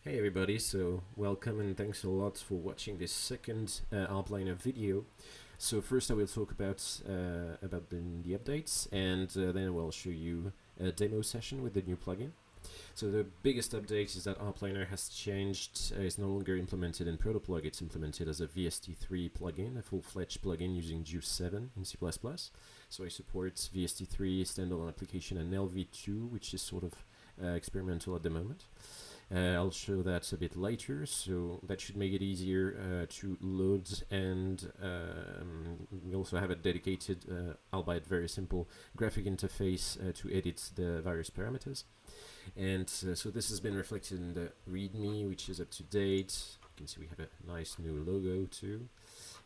Hey everybody, so welcome and thanks a lot for watching this second Arpligner video. So first I will talk about the updates, and then I will show you a demo session with the new plugin. So the biggest update is that Arpligner has changed, it's no longer implemented in Protoplag, it's implemented as a VST3 plugin, a full-fledged plugin using Juice 7 in C++. So I support VST3 standalone application and LV2, which is sort of experimental at the moment. I'll show that a bit later, so that should make it easier to load, and we also have a dedicated, albeit very simple, graphic interface to edit the various parameters. And so this has been reflected in the README, which is up to date. You can see we have a nice new logo too.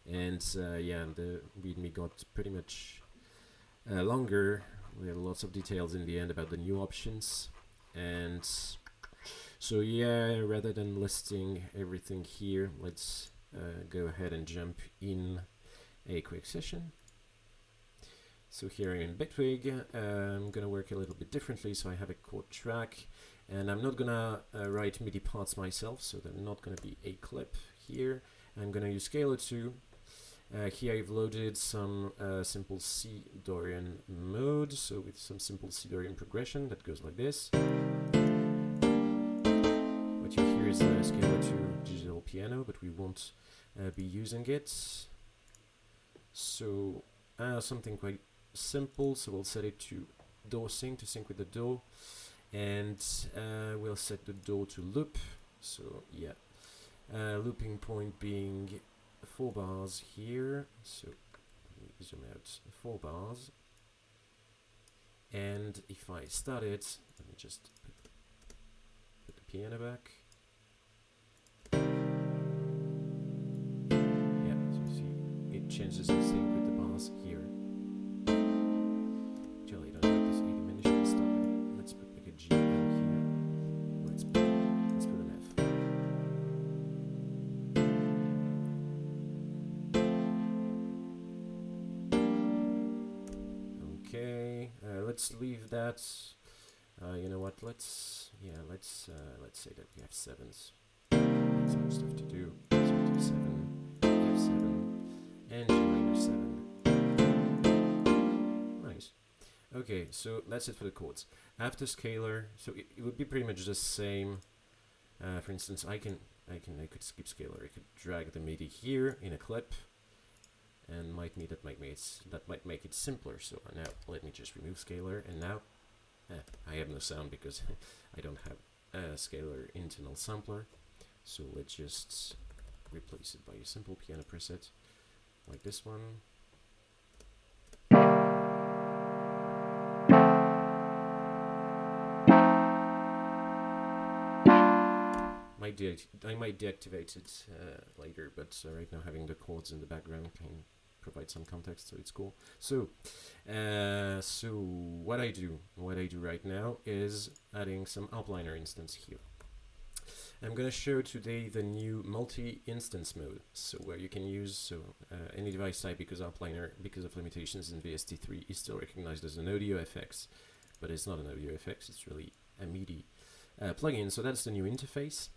And yeah, the README got pretty much longer. We had lots of details in the end about the new options. And so yeah, rather than listing everything here, let's go ahead and jump in a quick session. So here in Bitwig, I'm gonna work a little bit differently. So I have a chord track, and I'm not gonna write MIDI parts myself, so there's not gonna be a clip here. I'm gonna use Scalar 2. Here I've loaded some simple C Dorian mode, so with some simple C Dorian progression that goes like this. What you hear is Scalar 2 digital piano, but we won't be using it. So something quite simple, so we'll set it to DAW sync to sync with the DAW, and we'll set the DAW to loop. So yeah, looping point being 4 bars here, so we zoom out 4 bars, and if I start it, let me just put the piano back. Yeah, so you see it changes in sync with the bars here. Actually, I don't like this A diminished, stop it. Let's put like a G down here. Let's put an F. Okay, let's leave that. You know what? Let's say that we have 7s. Some more stuff to do. So do 7, F7, and G minor 7. Nice. Okay, so that's it for the chords. After scalar, so it would be pretty much the same. For instance, I could skip scalar. I could drag the MIDI here in a clip, and that might make it simpler. So now let me just remove scalar, and now I have no sound because I don't have a scalar internal sampler. So let's just replace it by a simple piano preset like this one. I might deactivate it later, but right now having the chords in the background can provide some context, so it's cool. So, what I do right now is adding some Arpligner instance here. I'm going to show today the new multi-instance mode, so where you can use any device type, because Arpligner, because of limitations in VST3, is still recognized as an audio FX, but it's not an audio FX, it's really a MIDI plugin. So that's the new interface.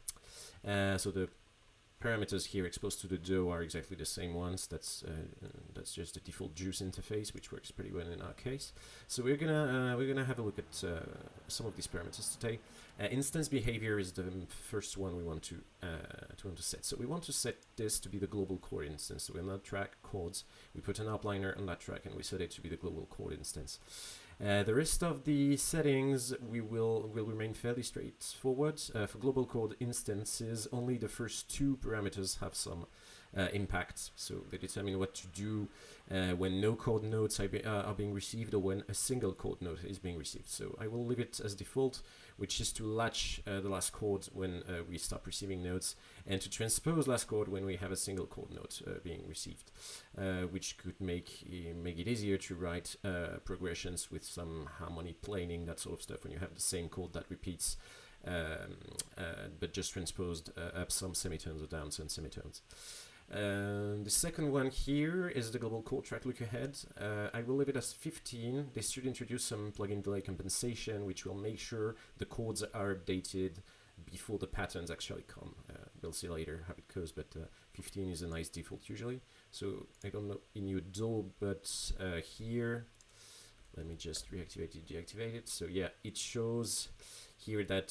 So the parameters here exposed to the DAW are exactly the same ones. That's just the default Juice interface, which works pretty well in our case. So we're gonna have a look at some of these parameters today. Instance behavior is the first one we want to set. So we want to set this to be the global chord instance. So in that track chords, we put an Arpligner on that track, and we set it to be the global chord instance. The rest of the settings will remain fairly straightforward. For global chord instances, only the first 2 parameters have some impact. So they determine what to do when no chord notes are being received, or when a single chord note is being received. So I will leave it as default, which is to latch the last chord when we stop receiving notes, and to transpose last chord when we have a single chord note being received, which could make it easier to write progressions with some harmonic planing, that sort of stuff, when you have the same chord that repeats, but just transposed up some semitones or down some semitones. The second one here is the global chord track look ahead. I will leave it as 15. This should introduce some plugin delay compensation, which will make sure the chords are updated before the patterns actually come. We'll see later how it goes, but 15 is a nice default usually. So I don't know in your DAW, but here, let me just reactivate it, deactivate it. So yeah, it shows here that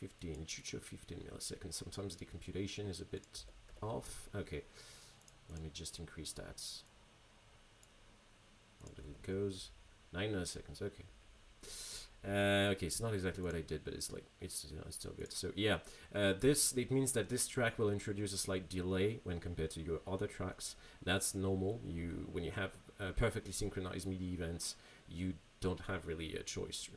15, it should show 15 milliseconds. Sometimes the computation is a bit off. Okay, let me just increase that. How did it goes? 9 milliseconds, okay. Okay, it's not exactly what I did, but it's like, it's, you know, it's still good. So yeah, it means that this track will introduce a slight delay when compared to your other tracks. That's normal. When you have perfectly synchronized MIDI events, you don't have really a choice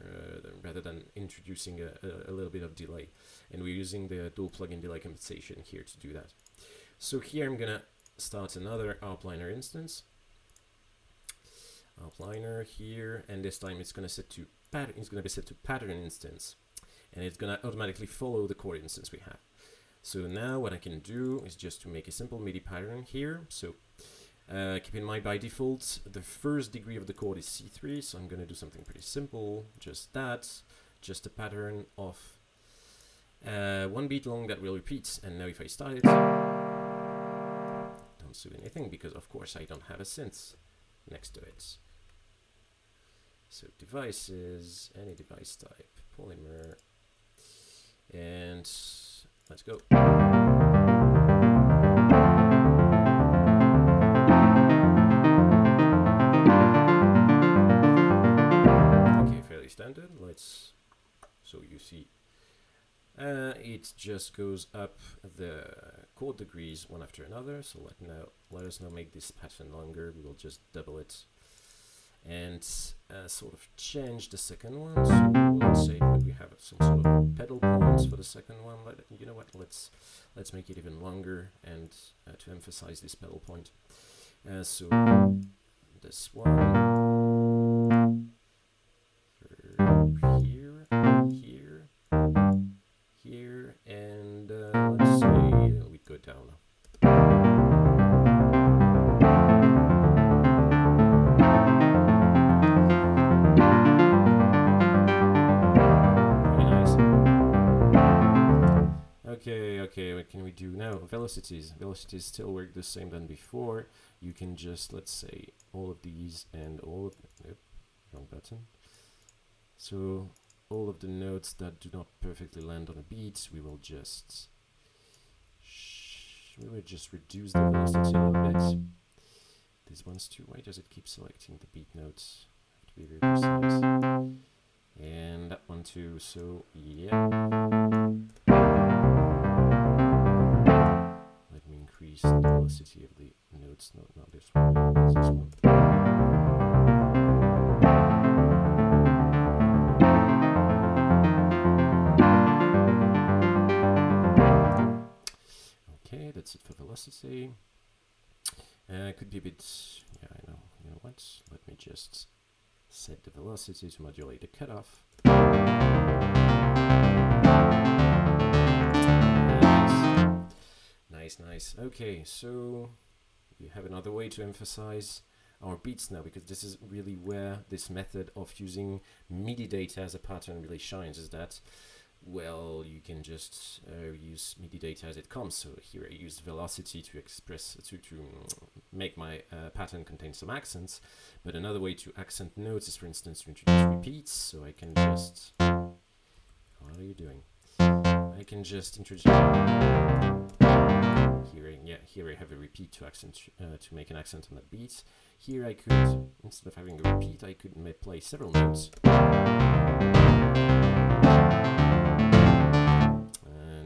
rather than introducing a little bit of delay. And we're using the dual plugin delay compensation here to do that. So here I'm gonna start another Arpligner instance. Arpligner here, and this time it's gonna set to it's going to be set to pattern instance, and it's going to automatically follow the chord instance we have. So now what I can do is just to make a simple MIDI pattern here. So keep in mind, by default the first degree of the chord is C3, so I'm going to do something pretty simple, just that, just a pattern of 1 beat long that will repeat. And now if I start it, don't do anything because of course I don't have a synth next to it. So devices, any device type, polymer, and let's go. Okay, fairly standard. So you see, it just goes up the chord degrees one after another. So let us now make this pattern longer. We will just double it. And sort of change the second one. So let's say that we have some sort of pedal points for the second one. You know what? Let's make it even longer and to emphasize this pedal point. So this one here, and let's say we go down. Okay, what can we do now? Velocities still work the same than before. You can just, let's say, all of these and all of, wrong button. So all of the notes that do not perfectly land on a beat, we will just reduce the velocity a little bit. These ones too. Why does it keep selecting the beat notes? I have to be very precise. And that one too. So yeah. Let me increase the velocity of the notes. No, not this one. It's this one. Okay, that's it for velocity. Could be a bit, yeah, I know. You know what? Let me just set the velocity to modulate the cutoff. Nice. Okay, so we have another way to emphasize our beats now, because this is really where this method of using MIDI data as a pattern really shines, is that, well, you can just use MIDI data as it comes. So here I use velocity to express, to make my pattern contain some accents. But another way to accent notes is, for instance, to introduce repeats. So I can just, what are you doing? I can just introduce, here I have a repeat to accent, to make an accent on that beat. Here I could, instead of having a repeat, I could play several notes.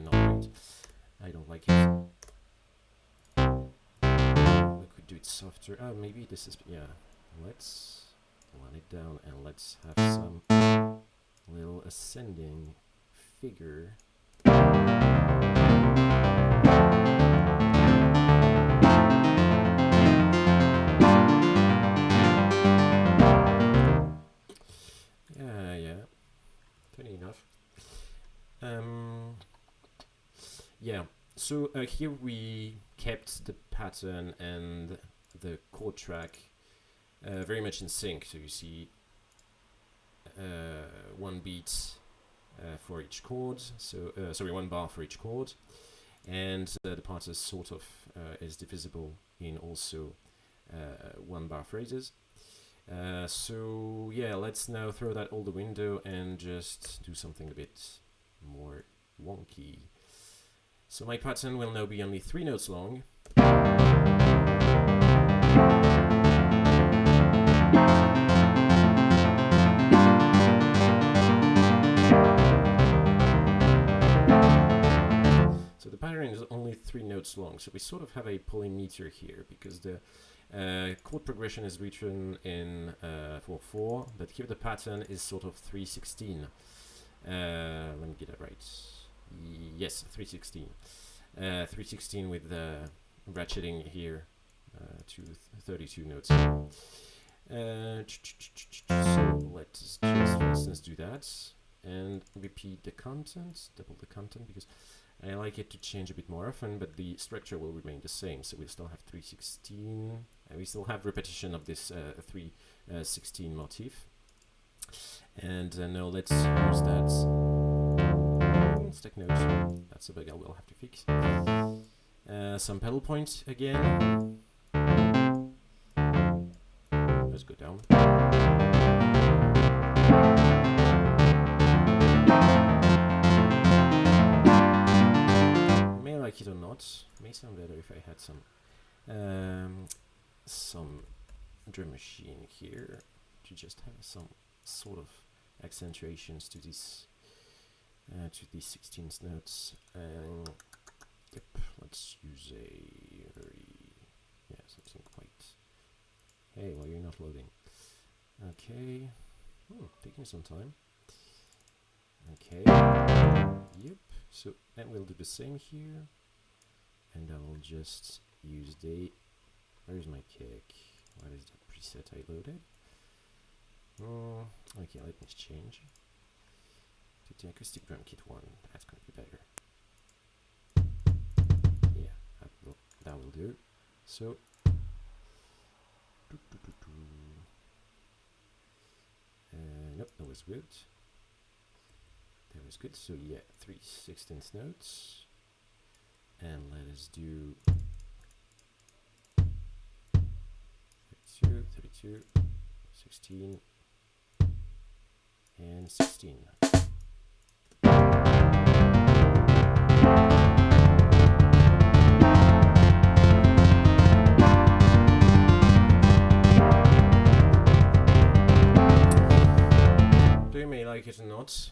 Not right. I don't like it. We could do it softer. Oh, maybe this is, yeah. Let's run it down and let's have some little ascending figure. Yeah, funny enough. Yeah, so here we kept the pattern and the chord track very much in sync. So you see one beat for each chord, so sorry, 1 bar for each chord, and the part is sort of is divisible in also 1 bar phrases. So yeah, let's now throw that out the window and just do something a bit more wonky. So my pattern will now be only 3 notes long. So the pattern is only 3 notes long, so we sort of have a polymeter here because the chord progression is written in 4/4, but here the pattern is sort of 3/16. Let me get that right. Yes, 3/16. 3/16 with the ratcheting here to 32 notes. So let's just, for instance, do that and repeat the content, double the content, because I like it to change a bit more often, but the structure will remain the same. So we still have 3/16, and we still have repetition of this 3/16 motif. And now let's use that stack note. That's a bug I will have to fix. Some pedal point again. Let's go down. May like it or not. May sound better if I had some drum machine here to just have some sort of accentuations to this these 16 notes. Yep, let's use a very something quite. Hey, why are you not loading? Okay, taking some time. Okay, yep. So and we'll do the same here, and I will just use the. Where's my kick? What is the preset I loaded? Okay, let me change to the acoustic drum kit one. That's gonna be better. Yeah, that will do. So, nope, that was good. That was good. So yeah, 3/16 notes, and let us do 32, 32, 16. And 16. You may like it or not.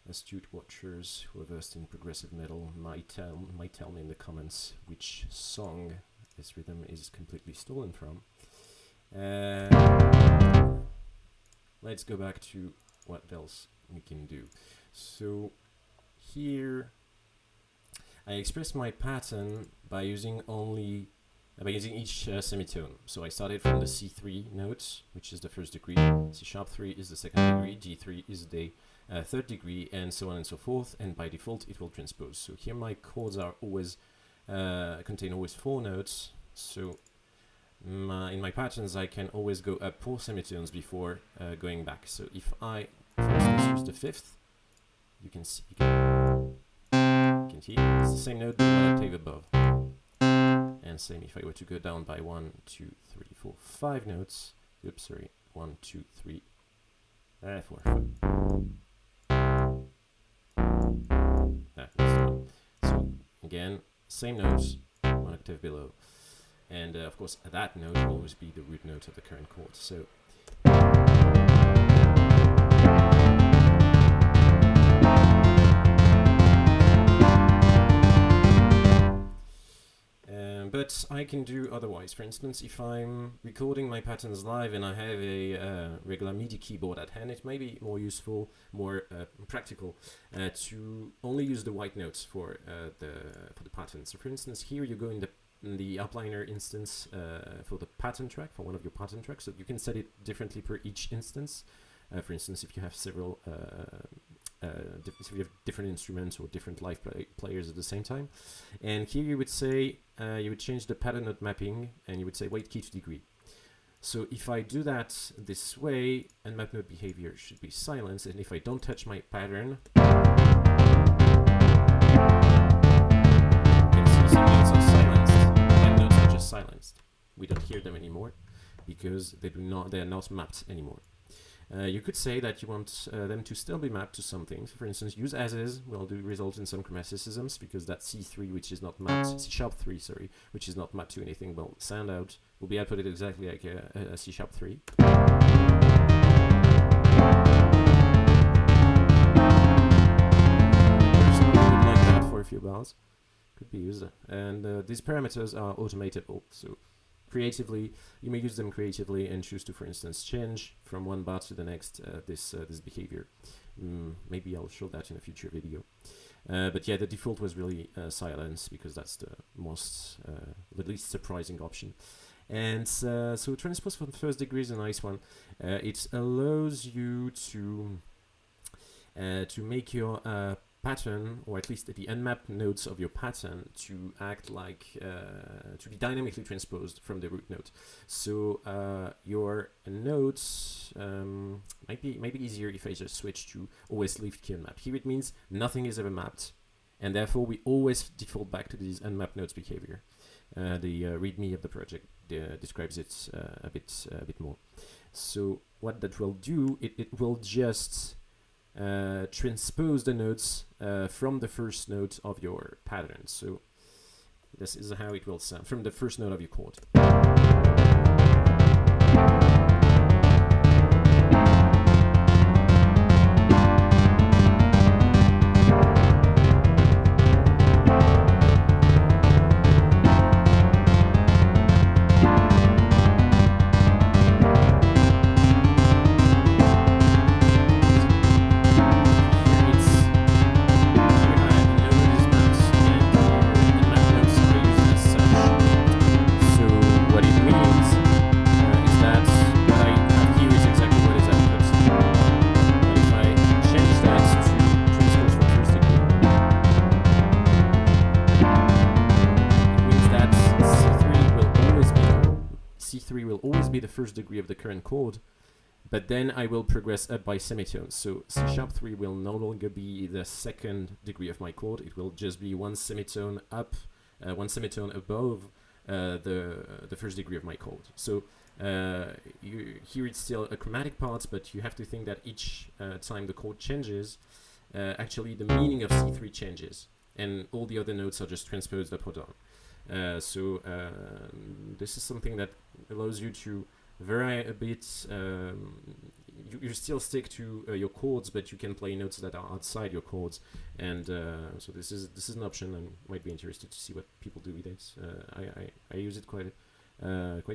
Astute watchers who are versed in progressive metal might tell me in the comments which song this rhythm is completely stolen from. Let's go back to what else we can do. So here I express my pattern by using each semitone. So I started from the C3 note, which is the first degree, C#3 is the second degree, G3 is the third degree, and so on and so forth, and by default it will transpose. So here my chords are always contain always 4 notes, so in my patterns I can always go up 4 semitones before going back. So if I, for instance, use the 5th, you can see it's the same note but 1 octave above. And same if I were to go down by 1, 2, 3, 4, 5 notes. Oops, sorry. 1, 2, 3, 4, 5. So again, same notes, 1 octave below. And of course, that note will always be the root note of the current chord. So but I can do otherwise. For instance, if I'm recording my patterns live and I have a regular MIDI keyboard at hand, it may be more useful, more practical to only use the white notes for the pattern. So for instance, here you go in the Arpligner instance for the pattern track, for one of your pattern tracks, so you can set it differently per each instance. For instance, if you have several if you have different instruments or different live players at the same time. And here you would say, you would change the pattern note mapping, and you would say weight key to degree. So if I do that this way, nmap node behavior should be silenced, and if I don't touch my pattern, you can see some nodes are silenced, and nodes are just silenced. We don't hear them anymore because they are not mapped anymore. You could say that you want them to still be mapped to something. So for instance, use as is will result in some chromaticisms because that C3, which is not mapped, C#3, sorry, which is not mapped to anything, will be outputted exactly like a C#3. Personally, I would like that for a few bars. Could be used. And these parameters are automatable. So creatively, you may use them creatively and choose to, for instance, change from one bar to the next this behavior. Maybe I'll show that in a future video. But yeah, the default was really silence because that's the least surprising option. And so transpose from first degree is a nice one. It allows you to make your pattern, or at least the unmapped nodes of your pattern, to act like to be dynamically transposed from the root node. So your nodes might be easier if I just switch to always leave key unmapped. Here it means nothing is ever mapped, and therefore we always default back to these unmapped nodes behavior. The README of the project describes it a bit more. So what that will do, it will just transpose the nodes from the first node of your pattern. So this is how it will sound from the first node of your chord. First degree of the current chord, but then I will progress up by semitones. So C#3 will no longer be the second degree of my chord. It will just be one semitone up, one semitone above the first degree of my chord. So here it's still a chromatic part, but you have to think that each time the chord changes, actually the meaning of C3 changes, and all the other notes are just transposed up or down. So this is something that allows you to vary a bit. You still stick to your chords, but you can play notes that are outside your chords. And so this is an option. I might be interested to see what people do with it. I use it quite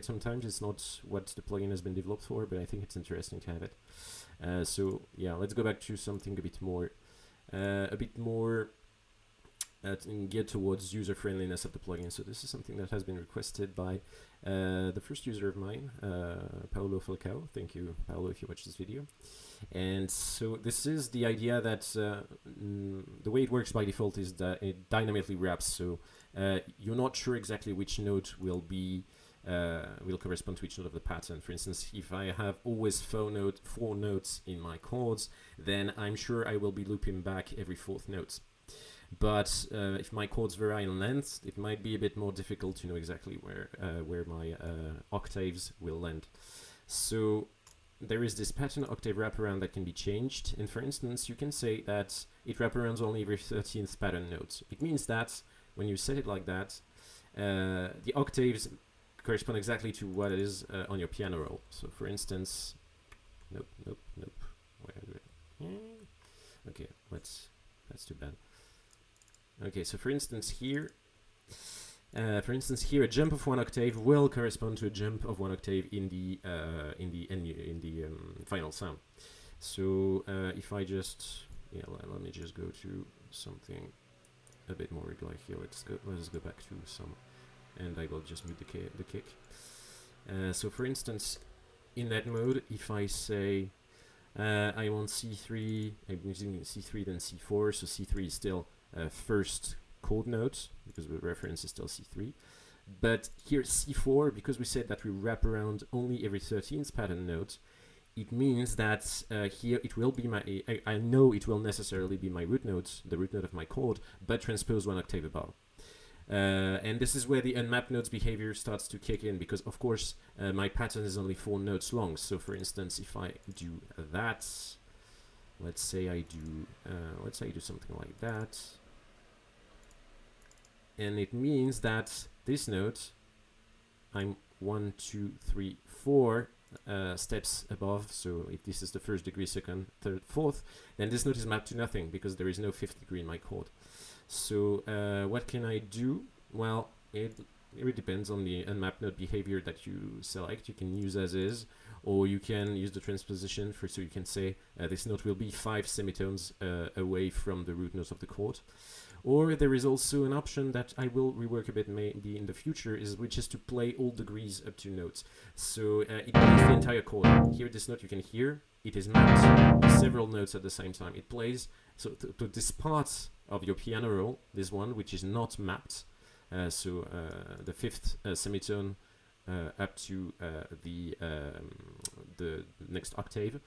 sometimes. It's not what the plugin has been developed for, but I think it's interesting to have it. So yeah, let's go back to something a bit more geared towards user friendliness of the plugin. So this is something that has been requested by the first user of mine, Paolo Falcao. Thank you, Paolo, if you watch this video. And so this is the idea that the way it works by default is that it dynamically wraps. So you're not sure exactly which note will correspond to each note of the pattern. For instance, if I have always four notes in my chords, then I'm sure I will be looping back every fourth note. But if my chords vary in length, it might be a bit more difficult to know exactly where my octaves will land. So there is this pattern octave wraparound that can be changed. And for instance, you can say that it wraparounds only every 13th pattern note. It means that when you set it like that, the octaves correspond exactly to what it is on your piano roll. So for instance, nope. Okay, that's too bad. Okay, so for instance here, a jump of one octave will correspond to a jump of one octave in the final sound. So if I just let me just go to something a bit more regular here. Let's go back to some, and I will just mute the kick. So for instance, in that mode, if I say I want C3, I'm using C3 then C4, so C3 is still first chord note because the reference is still C3. But here C4, because we said that we wrap around only every 13th pattern note, it means that here it will be my, I know it will necessarily be my root note, the root note of my chord, but transposed 1 octave above. And this is where the unmapped notes behavior starts to kick in, because of course my pattern is only 4 notes long. So for instance, if I do that, let's say I do something like that, and it means that this note, I'm 1, 2, 3, 4 steps above. So if this is the first degree, second, third, fourth, then this note is mapped to nothing because there is no 5th degree in my chord. So what can I do? Well, it really depends on the unmapped note behavior that you select. You can use as is, or you can use the transposition so you can say this note will be 5 semitones away from the root note of the chord. Or there is also an option that I will rework a bit maybe in the future, which is to play all degrees up to notes. So it plays the entire chord. Here, this note you can hear, it is mapped to several notes at the same time. It plays so to this part of your piano roll, this one, which is not mapped. So the 5th semitone up to the next octave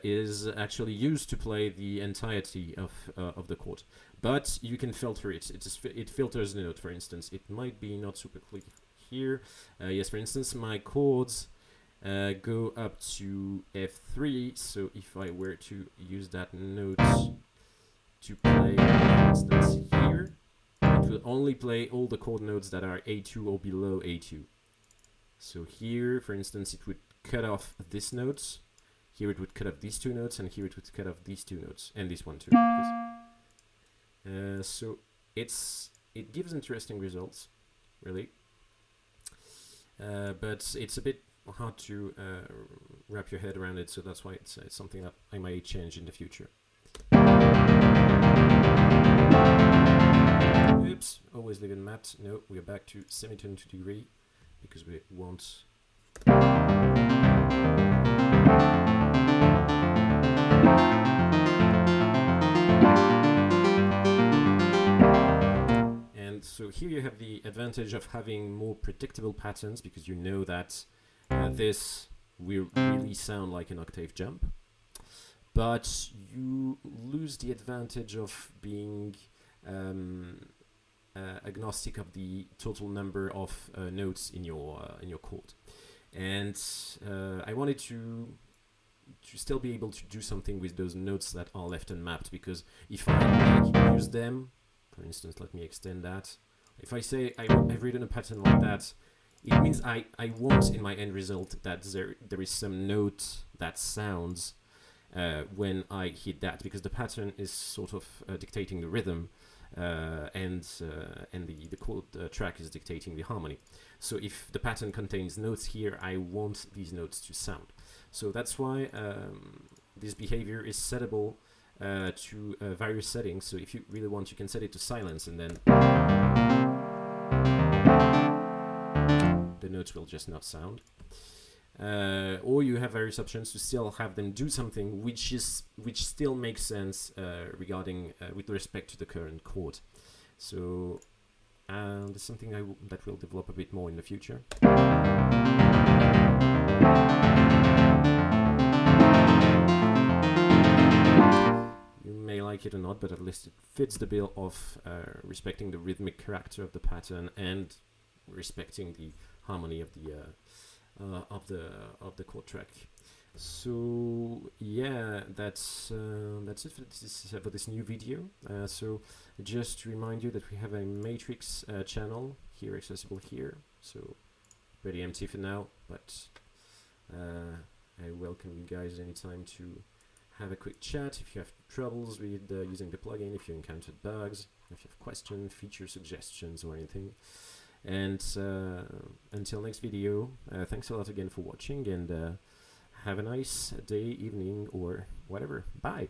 is actually used to play the entirety of the chord. But you can filter it. It filters the note, for instance. It might be not super clear here. Yes, for instance, my chords go up to F3. So if I were to use that note to play, for instance, here, it will only play all the chord notes that are A2 or below A2. So here, for instance, it would cut off this note. Here it would cut off these 2 notes, and here it would cut off these 2 notes, and this one too. So it gives interesting results, really. But it's a bit hard to wrap your head around it, so that's why it's something that I might change in the future. Oops, always leave it mapped. No, we're back to semitone to degree, because we want and so here you have the advantage of having more predictable patterns, because you know that this will really sound like an octave jump, but you lose the advantage of being agnostic of the total number of notes in your chord. And I wanted to still be able to do something with those notes that are left unmapped, because if I use them, for instance, let me extend that. If I say I've written a pattern like that, it means I want in my end result that there is some note that sounds when I hit that, because the pattern is sort of dictating the rhythm, and the chord track is dictating the harmony. So if the pattern contains notes here, I want these notes to sound. So that's why this behavior is settable to various settings. So if you really want, you can set it to silence, and then the notes will just not sound. Or you have various options to still have them do something which still makes sense regarding with respect to the current chord. So that's something that will develop a bit more in the future. You may like it or not, but at least it fits the bill of respecting the rhythmic character of the pattern and respecting the harmony of the chord track. So yeah, that's it for this new video. So just to remind you that we have a matrix channel here, accessible here. So pretty empty for now, but I welcome you guys anytime to have a quick chat if you have troubles with using the plugin, if you encountered bugs, if you have questions, feature suggestions, or anything. And until next video, thanks a lot again for watching, and have a nice day, evening, or whatever. Bye.